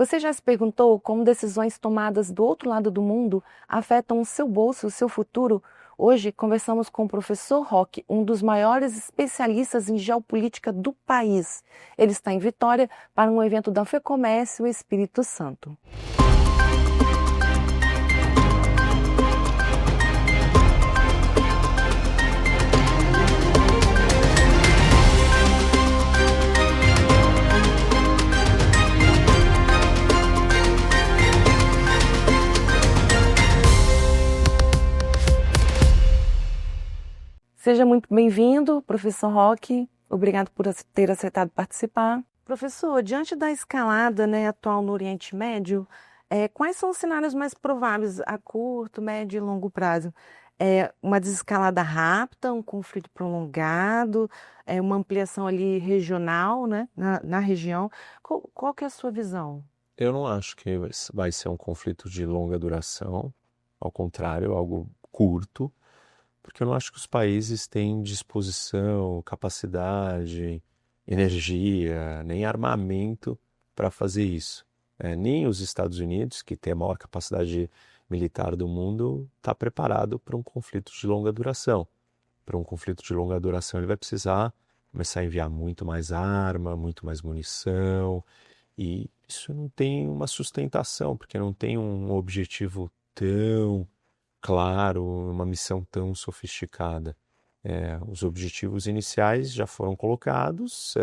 Você já se perguntou como decisões tomadas do outro lado do mundo afetam o seu bolso e o seu futuro? Hoje conversamos com o professor Roque, um dos maiores especialistas em geopolítica do país. Ele está em Vitória para um evento da FEComércio Espírito Santo. Seja muito bem-vindo, professor Roque. Obrigado por ter aceitado participar. Professor, diante da escalada, atual no Oriente Médio, quais são os cenários mais prováveis a curto, médio e longo prazo? Uma desescalada rápida, um conflito prolongado, uma ampliação ali regional, na região. Qual que é a sua visão? Eu não acho que vai ser um conflito de longa duração, ao contrário, algo curto, porque eu não acho que os países têm disposição, capacidade, energia, nem armamento para fazer isso. Nem os Estados Unidos, que tem a maior capacidade militar do mundo, está preparado para um conflito de longa duração. Para um conflito de longa duração, ele vai precisar começar a enviar muito mais arma, muito mais munição, e isso não tem uma sustentação, porque não tem um objetivo tão claro, uma missão tão sofisticada. Os objetivos iniciais já foram colocados,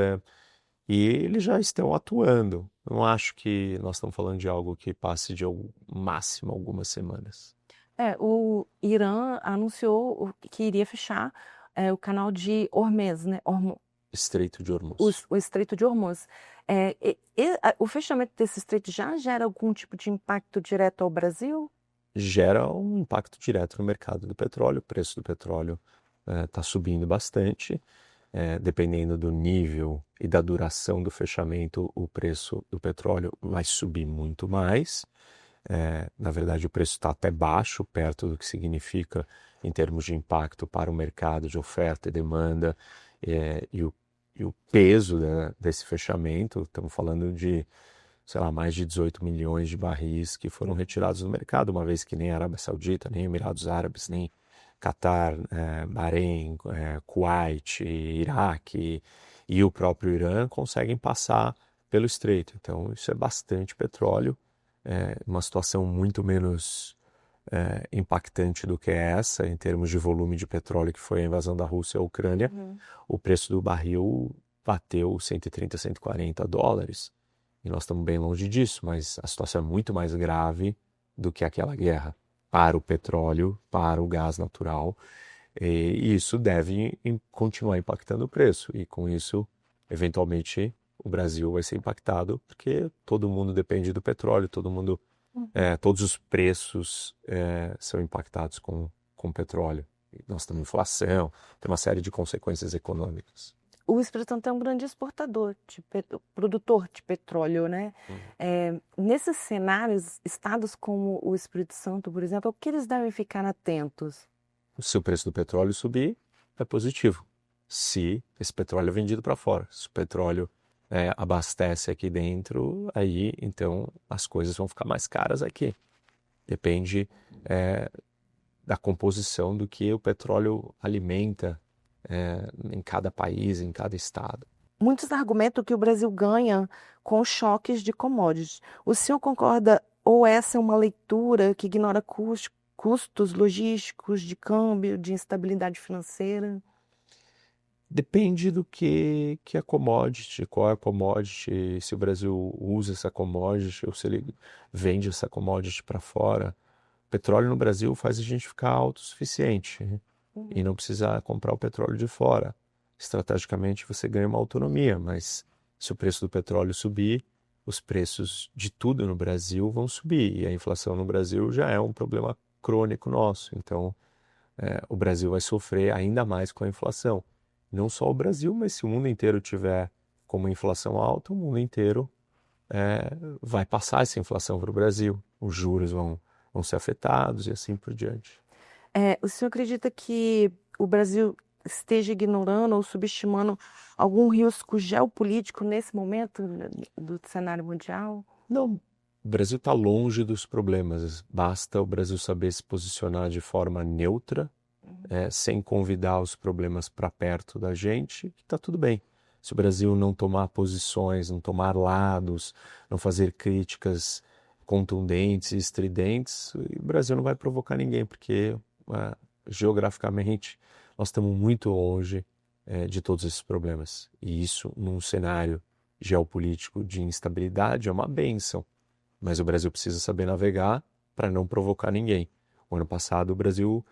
e eles já estão atuando. Não acho que nós estamos falando de algo que passe de máximo algumas semanas. O Irã anunciou que iria fechar o canal de Hormuz, né? Estreito de Hormuz. O Estreito de Hormuz. O fechamento desse estreito já gera algum tipo de impacto direto ao Brasil? Gera um impacto direto no mercado do petróleo. O preço do petróleo está subindo bastante. Dependendo do nível e da duração do fechamento, o preço do petróleo vai subir muito mais. Na verdade, o preço está até baixo, perto do que significa em termos de impacto para o mercado de oferta e demanda, e o peso desse fechamento. Estamos falando de, sei lá, mais de 18 milhões de barris que foram retirados do mercado, uma vez que nem a Arábia Saudita, nem Emirados Árabes, nem Catar, Bahrein, Kuwait, Iraque e o próprio Irã conseguem passar pelo estreito. Então, isso é bastante petróleo, uma situação muito menos impactante do que essa, em termos de volume de petróleo, que foi a invasão da Rússia à Ucrânia. O preço do barril bateu 130, 140 dólares. E nós estamos bem longe disso, mas a situação é muito mais grave do que aquela guerra para o petróleo, para o gás natural. E isso deve continuar impactando o preço. E com isso, eventualmente, o Brasil vai ser impactado, porque todo mundo depende do petróleo, todos os preços são impactados com petróleo. Nós temos inflação, tem uma série de consequências econômicas. O Espírito Santo é um grande exportador, produtor de petróleo, né? Nesses cenários, estados como o Espírito Santo, por exemplo, o que eles devem ficar atentos? Se o preço do petróleo subir, é positivo. Se esse petróleo é vendido para fora, se o petróleo abastece aqui dentro, aí então as coisas vão ficar mais caras aqui. Depende da composição do que o petróleo alimenta em cada país, em cada estado. Muitos argumentam que o Brasil ganha com choques de commodities. O senhor concorda ou essa é uma leitura que ignora custos logísticos, de câmbio, de instabilidade financeira? Depende do que é commodity, qual é a commodity, se o Brasil usa essa commodity ou se ele vende essa commodity para fora. O petróleo no Brasil faz a gente ficar autossuficiente, né? E não precisa comprar o petróleo de fora. Estrategicamente você ganha uma autonomia, mas se o preço do petróleo subir, os preços de tudo no Brasil vão subir. E a inflação no Brasil já é um problema crônico nosso. Então, o Brasil vai sofrer ainda mais com a inflação. Não só o Brasil, mas se o mundo inteiro tiver com uma inflação alta, o mundo inteiro vai passar essa inflação para o Brasil. Os juros vão ser afetados e assim por diante. O senhor acredita que o Brasil esteja ignorando ou subestimando algum risco geopolítico nesse momento do cenário mundial? Não, O Brasil está longe dos problemas, basta o Brasil saber se posicionar de forma neutra, sem convidar os problemas para perto da gente, que está tudo bem. Se o Brasil não tomar posições, não tomar lados, não fazer críticas contundentes e estridentes, o Brasil não vai provocar ninguém, porque geograficamente nós estamos muito longe de todos esses problemas. E isso, num cenário geopolítico de instabilidade, é uma bênção. Mas o Brasil precisa saber navegar para não provocar ninguém. O ano passado, o Brasil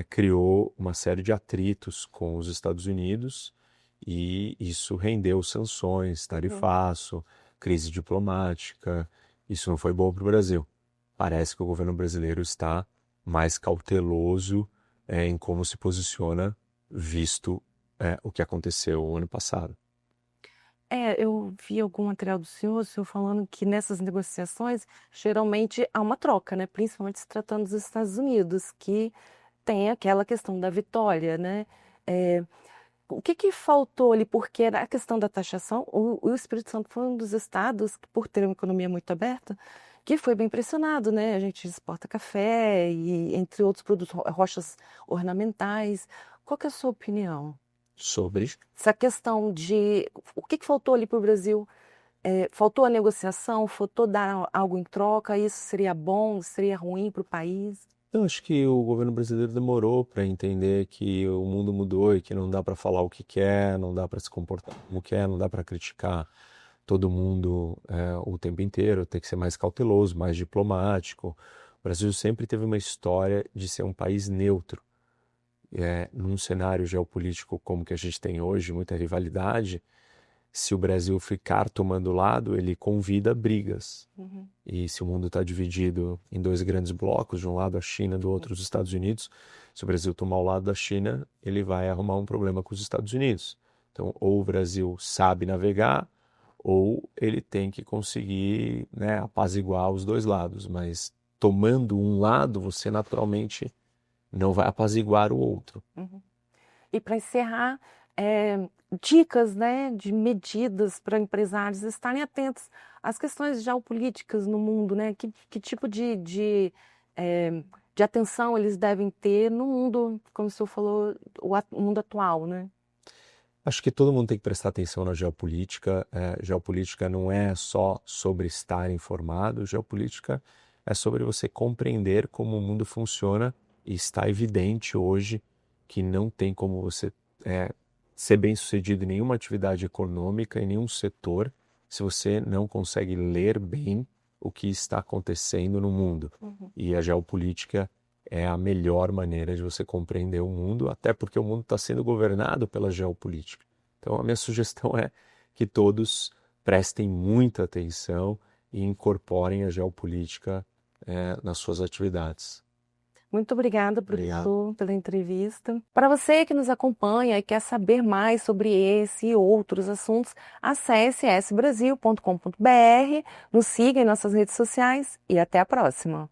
criou uma série de atritos com os Estados Unidos e isso rendeu sanções, tarifaço, crise diplomática. Isso não foi bom para o Brasil. Parece que o governo brasileiro está mais cauteloso em como se posiciona, visto o que aconteceu o ano passado. Eu vi algum material do senhor falando que nessas negociações, geralmente há uma troca, né? Principalmente se tratando dos Estados Unidos, que tem aquela questão da vitória, né? O que faltou ali? Porque era a questão da taxação, o Espírito Santo foi um dos estados, que, por ter uma economia muito aberta, que foi bem pressionado, né? A gente exporta café e, entre outros produtos, rochas ornamentais. Qual que é a sua opinião? Sobre Essa questão de o que faltou ali para o Brasil? Faltou a negociação? Faltou dar algo em troca? Isso seria bom? Seria ruim para o país? Eu acho que o governo brasileiro demorou para entender que o mundo mudou e que não dá para falar o que quer, não dá para se comportar como quer, não dá para criticar todo mundo o tempo inteiro, tem que ser mais cauteloso, mais diplomático. O Brasil sempre teve uma história de ser um país neutro. Num cenário geopolítico como que a gente tem hoje, muita rivalidade, se o Brasil ficar tomando lado, ele convida brigas. E se o mundo está dividido em dois grandes blocos, de um lado a China, do outro os Estados Unidos, se o Brasil tomar o lado da China, ele vai arrumar um problema com os Estados Unidos. Então, ou o Brasil sabe navegar, ou ele tem que conseguir, apaziguar os dois lados. Mas tomando um lado, você naturalmente não vai apaziguar o outro. E para encerrar, dicas, né, de medidas para empresários estarem atentos às questões geopolíticas no mundo, né? Que tipo de atenção eles devem ter no mundo, como o senhor falou, o mundo atual, né? Acho que todo mundo tem que prestar atenção na geopolítica. Geopolítica não é só sobre estar informado, geopolítica é sobre você compreender como o mundo funciona, e está evidente hoje que não tem como você ser bem-sucedido em nenhuma atividade econômica, em nenhum setor, se você não consegue ler bem o que está acontecendo no mundo. E a geopolítica é a melhor maneira de você compreender o mundo, até porque o mundo está sendo governado pela geopolítica. Então, a minha sugestão é que todos prestem muita atenção e incorporem a geopolítica nas suas atividades. Muito obrigada, professor, pela entrevista. Para você que nos acompanha e quer saber mais sobre esse e outros assuntos, acesse sbrasil.com.br, nos siga em nossas redes sociais e até a próxima.